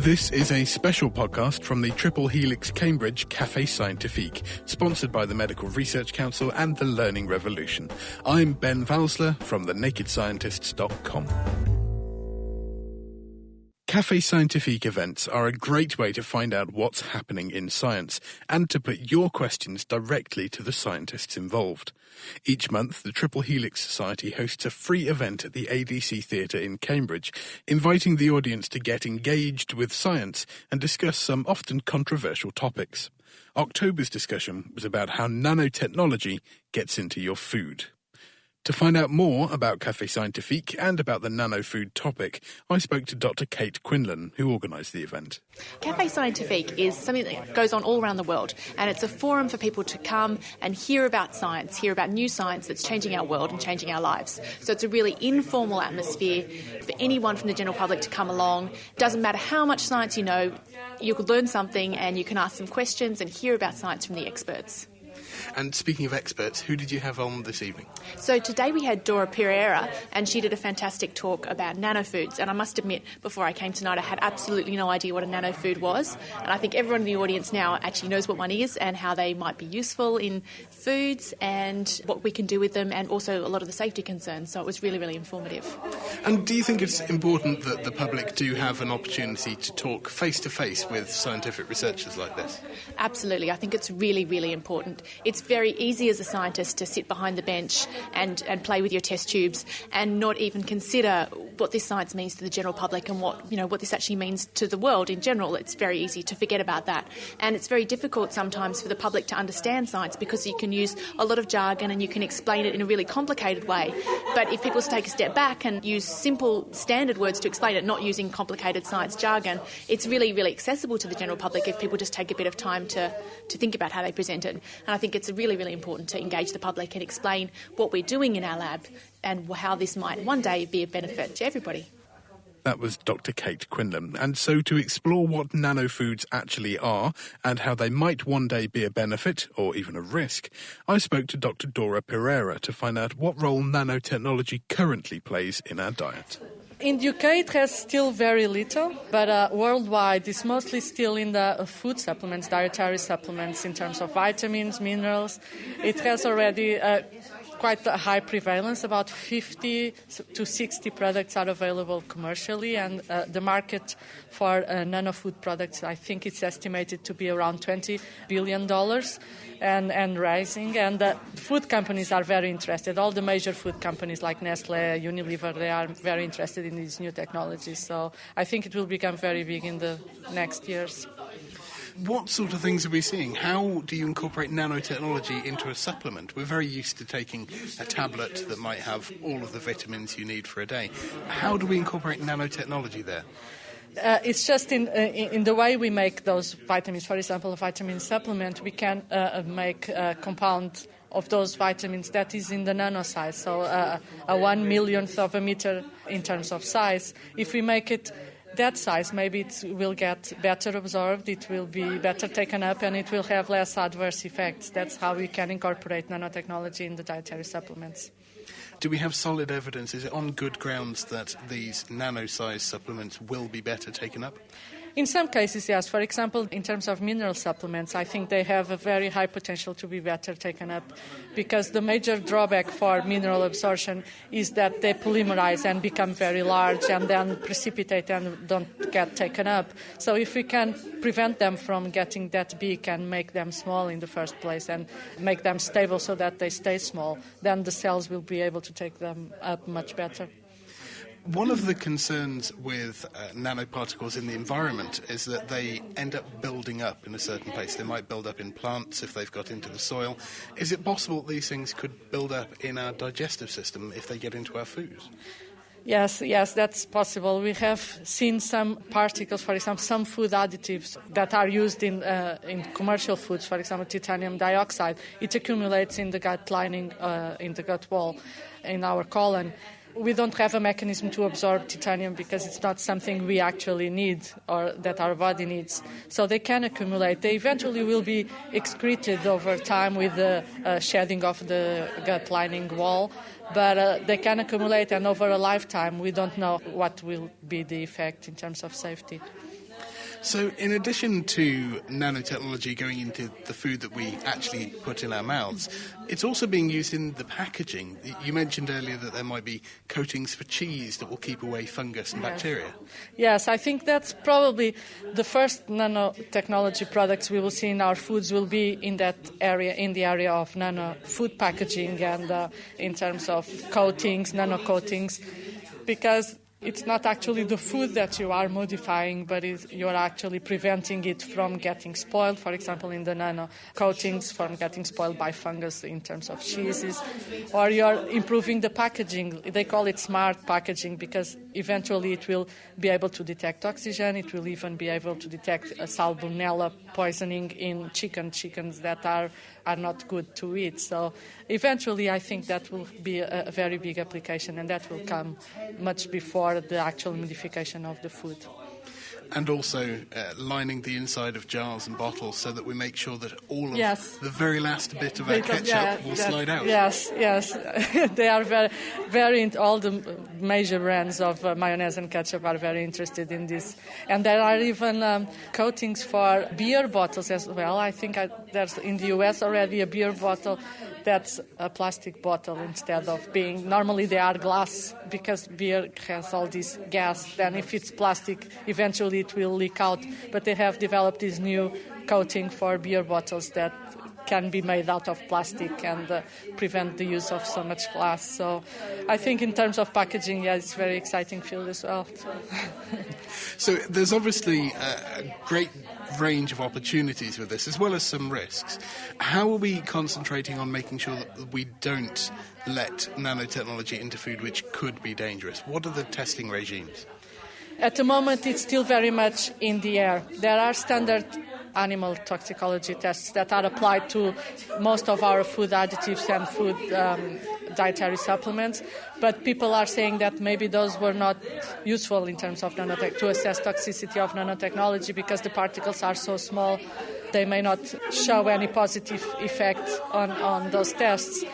This is a special podcast from the Triple Helix Cambridge Café Scientifique, sponsored by the Medical Research Council and the Learning Revolution. I'm Ben Valsler from thenakedscientists.com. Café Scientifique events are a great way to find out what's happening in science and to put your questions directly to the scientists involved. Each month, the Triple Helix Society hosts a free event at the ADC Theatre in Cambridge, inviting the audience to get engaged with science and discuss some often controversial topics. October's discussion was about how nanotechnology gets into your food. To find out more about Café Scientifique and about the nanofood topic, I spoke to Dr. Kate Quinlan, who organised the event. Café Scientifique is something that goes on all around the world, and it's a forum for people to come and hear about science, hear about new science that's changing our world and changing our lives. So it's a really informal atmosphere for anyone from the general public to come along. Doesn't matter how much science you know, you could learn something and you can ask some questions and hear about science from the experts. And speaking of experts, who did you have on this evening? So today we had Dora Pereira, and she did a fantastic talk about nanofoods. And I must admit, before I came tonight, I had absolutely no idea what a nanofood was. And I think everyone in the audience now actually knows what one is and how they might be useful in foods and what we can do with them, and also a lot of the safety concerns. So it was really, really informative. And do you think it's important that the public do have an opportunity to talk face-to-face with scientific researchers like this? Absolutely. I think it's really, really important. It's very easy as a scientist to sit behind the bench and play with your test tubes and not even consider what this science means to the general public and what this actually means to the world in general. It's very easy to forget about that. And it's very difficult sometimes for the public to understand science because you can use a lot of jargon and you can explain it in a really complicated way. But if people take a step back and use simple standard words to explain it, not using complicated science jargon, it's really, really accessible to the general public if people just take a bit of time to think about how they present it. And I think it's really, really important to engage the public and explain what we're doing in our lab and how this might one day be a benefit to everybody. That was Dr. Kate Quinlan. And so to explore what nanofoods actually are and how they might one day be a benefit or even a risk, I spoke to Dr. Dora Pereira to find out what role nanotechnology currently plays in our diet. In the UK, it has still very little, but worldwide, it's mostly still in the food supplements, dietary supplements, in terms of vitamins, minerals. It has already quite a high prevalence. About 50 to 60 products are available commercially, and the market for nanofood products, I think it's estimated to be around $20 billion and rising. And food companies are very interested. All the major food companies like Nestle, Unilever, they are very interested in these new technologies. So I think it will become very big in the next years. What sort of things are we seeing? How do you incorporate nanotechnology into a supplement? We're very used to taking a tablet that might have all of the vitamins you need for a day. How do we incorporate nanotechnology there? It's just in the way we make those vitamins. For example, a vitamin supplement, we can make a compound of those vitamins that is in the nano size, so a 1/1,000,000th of a meter in terms of size. If we make it that size, maybe it will get better absorbed, it will be better taken up, and it will have less adverse effects. That's how we can incorporate nanotechnology in the dietary supplements. Do we have solid evidence? Is it on good grounds that these nano-sized supplements will be better taken up? In some cases, yes. For example, in terms of mineral supplements, I think they have a very high potential to be better taken up, because the major drawback for mineral absorption is that they polymerize and become very large and then precipitate and don't get taken up. So if we can prevent them from getting that big and make them small in the first place and make them stable so that they stay small, then the cells will be able to take them up much better. One of the concerns with nanoparticles in the environment is that they end up building up in a certain place. They might build up in plants if they've got into the soil. Is it possible that these things could build up in our digestive system if they get into our food? Yes, that's possible. We have seen some particles, for example, some food additives that are used in commercial foods, for example, titanium dioxide. It accumulates in the gut lining, in the gut wall, in our colon. We don't have a mechanism to absorb titanium because it's not something we actually need or that our body needs. So they can accumulate. They eventually will be excreted over time with the shedding of the gut lining wall, but they can accumulate, and over a lifetime we don't know what will be the effect in terms of safety. So in addition to nanotechnology going into the food that we actually put in our mouths, it's also being used in the packaging. You mentioned earlier that there might be coatings for cheese that will keep away fungus and bacteria. Yes, I think that's probably the first nanotechnology products we will see in our foods will be in that area, in the area of nano food packaging and in terms of coatings, nano coatings, because it's not actually the food that you are modifying, but you are actually preventing it from getting spoiled, for example, in the nano coatings, from getting spoiled by fungus in terms of cheeses, or you're improving the packaging. They call it smart packaging because eventually it will be able to detect oxygen, it will even be able to detect a salmonella poisoning in chickens that are not good to eat. So eventually I think that will be a very big application, and that will come much before the actual modification of the food. And also lining the inside of jars and bottles so that we make sure that all of the very last bit of our ketchup will slide out. Yes. They are very all the major brands of mayonnaise and ketchup are very interested in this. And there are even coatings for beer bottles as well. I think there's in the US already a beer bottle that's a plastic bottle instead of being, normally they are glass because beer has all this gas. Then if it's plastic, eventually it will leak out. But they have developed this new coating for beer bottles that can be made out of plastic and prevent the use of so much glass. So I think in terms of packaging, it's a very exciting field as well. So there's obviously a great range of opportunities with this, as well as some risks. How are we concentrating on making sure that we don't let nanotechnology into food which could be dangerous? What are the testing regimes? At the moment, it's still very much in the air. There are standard animal toxicology tests that are applied to most of our food additives and food dietary supplements, but people are saying that maybe those were not useful in terms of to assess toxicity of nanotechnology because the particles are so small, they may not show any positive effect on those tests.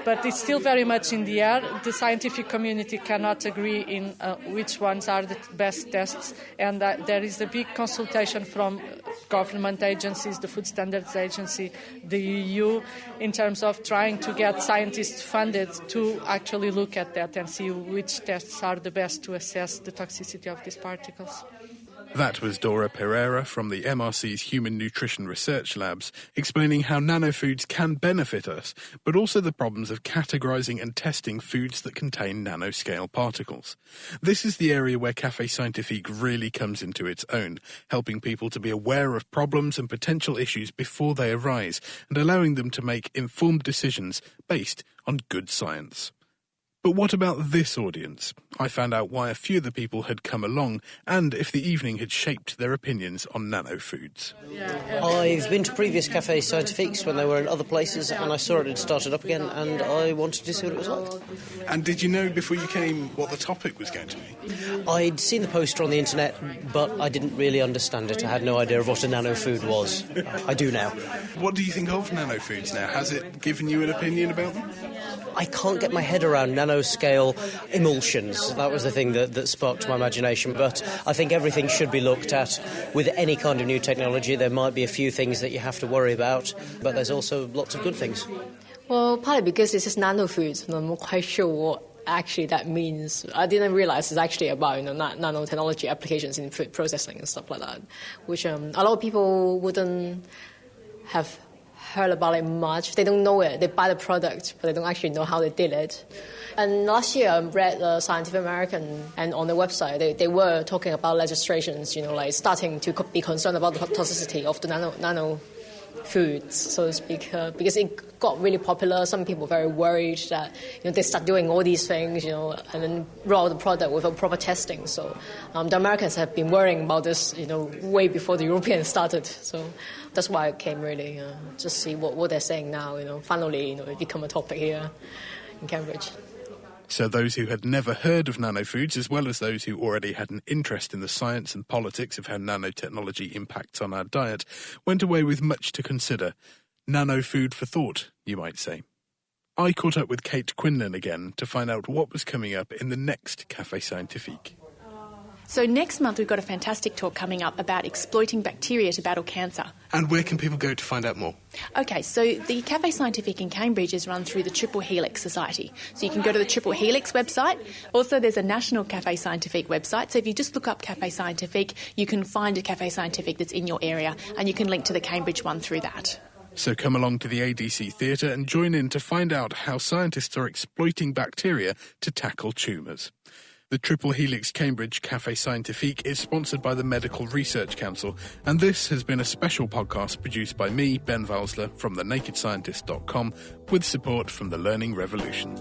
But it's still very much in the air. The scientific community cannot agree in which ones are the best tests, and there is a big consultation from government agencies, the Food Standards Agency, the EU, in terms of trying to get scientists funded to actually look at that and see which tests are the best to assess the toxicity of these particles. That was Dora Pereira from the MRC's Human Nutrition Research Labs, explaining how nanofoods can benefit us, but also the problems of categorising and testing foods that contain nanoscale particles. This is the area where Café Scientifique really comes into its own, helping people to be aware of problems and potential issues before they arise, and allowing them to make informed decisions based on good science. But what about this audience? I found out why a few of the people had come along and if the evening had shaped their opinions on nanofoods. I've been to previous Café Scientifiques when they were in other places, and I saw it had started up again, and I wanted to see what it was like. And did you know before you came what the topic was going to be? I'd seen the poster on the internet, but I didn't really understand it. I had no idea of what a nanofood was. I do now. What do you think of nanofoods now? Has it given you an opinion about them? I can't get my head around nanoscale emulsions. That was the thing that sparked my imagination. But I think everything should be looked at with any kind of new technology. There might be a few things that you have to worry about, but there's also lots of good things. Well, partly because this is nanofoods, and I'm not quite sure what actually that means. I didn't realize it's actually about nanotechnology applications in food processing and stuff like that, which a lot of people wouldn't have heard about it much. They don't know it. They buy the product, but they don't actually know how they did it. And last year, I read Scientific American, and on their website, they were talking about legislations, like starting to be concerned about the toxicity of the nano foods, so to speak, because it got really popular. Some people were very worried that they start doing all these things, and then roll out the product without proper testing. So the Americans have been worrying about this, way before the Europeans started. So that's why I came really just see what they're saying now. Finally, it become a topic here in Cambridge. So those who had never heard of nanofoods, as well as those who already had an interest in the science and politics of how nanotechnology impacts on our diet, went away with much to consider. Nanofood for thought, you might say. I caught up with Kate Quinlan again to find out what was coming up in the next Café Scientifique. So next month we've got a fantastic talk coming up about exploiting bacteria to battle cancer. And where can people go to find out more? Okay, so the Café Scientifique in Cambridge is run through the Triple Helix Society. So you can go to the Triple Helix website. Also, there's a national Café Scientifique website. So if you just look up Café Scientifique, you can find a Café Scientifique that's in your area, and you can link to the Cambridge one through that. So come along to the ADC Theatre and join in to find out how scientists are exploiting bacteria to tackle tumours. The Triple Helix Cambridge Café Scientifique is sponsored by the Medical Research Council, and this has been a special podcast produced by me, Ben Valsler, from thenakedscientist.com, with support from the Learning Revolution.